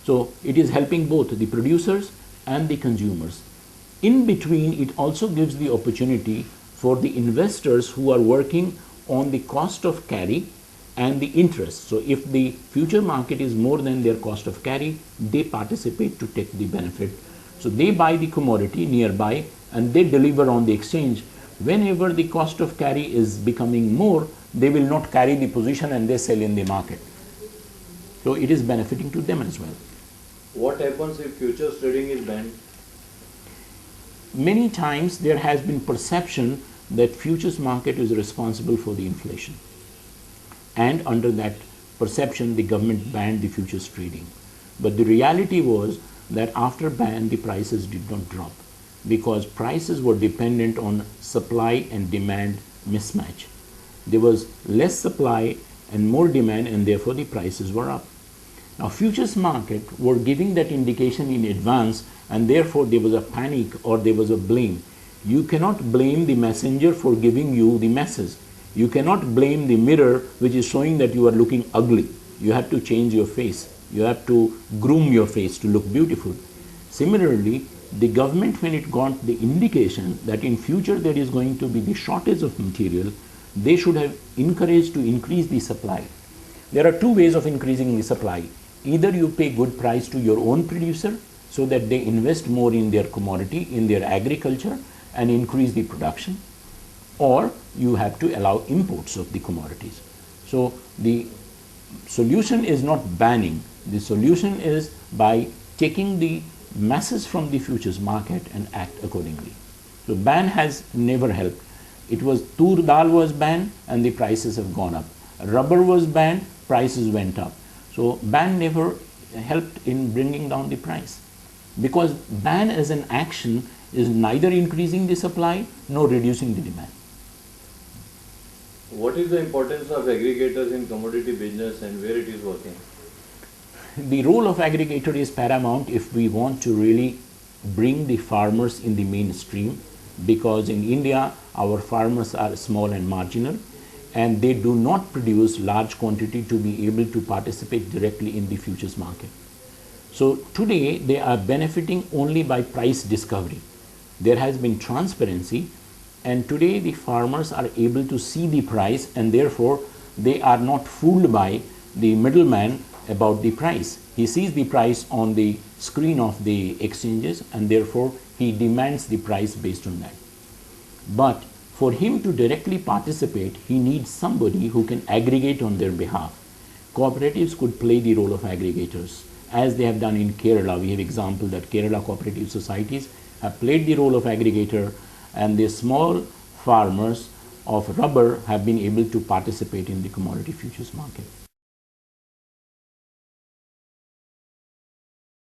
So it is helping both the producers and the consumers. In between, it also gives the opportunity for the investors who are working on the cost of carry and the interest. So if the future market is more than their cost of carry, they participate to take the benefit. So they buy the commodity nearby and they deliver on the exchange. Whenever the cost of carry is becoming more, they will not carry the position and they sell in the market. So it is benefiting to them as well. What happens if futures trading is banned? Many times there has been perception that futures market is responsible for the inflation. And under that perception, the government banned the futures trading. But the reality was that after ban, the prices did not drop because prices were dependent on supply and demand mismatch. There was less supply and more demand, and therefore the prices were up. Now, futures market were giving that indication in advance, and therefore there was a panic or there was a blame. You cannot blame the messenger for giving you the message. You cannot blame the mirror which is showing that you are looking ugly. You have to change your face. You have to groom your face to look beautiful. Similarly, the government, when it got the indication that in future there is going to be the shortage of material, they should have encouraged to increase the supply. There are two ways of increasing the supply. Either you pay good price to your own producer so that they invest more in their commodity, in their agriculture, and increase the production, or you have to allow imports of the commodities. So the solution is not banning. The solution is by taking the message from the futures market and act accordingly. So ban has never helped. It was tur dal was banned and the prices have gone up. Rubber was banned, prices went up. So ban never helped in bringing down the price, because ban as an action is neither increasing the supply nor reducing the demand. What is the importance of aggregators in commodity business and where it is working? The role of aggregator is paramount if we want to really bring the farmers in the mainstream, because in India our farmers are small and marginal and they do not produce large quantity to be able to participate directly in the futures market. So today they are benefiting only by price discovery. There has been transparency, and today the farmers are able to see the price, and therefore they are not fooled by the middleman about the price. He sees the price on the screen of the exchanges, and therefore he demands the price based on that. But for him to directly participate, he needs somebody who can aggregate on their behalf. Cooperatives could play the role of aggregators, as they have done in Kerala. We have example that Kerala cooperative societies have played the role of aggregator, and the small farmers of rubber have been able to participate in the commodity futures market.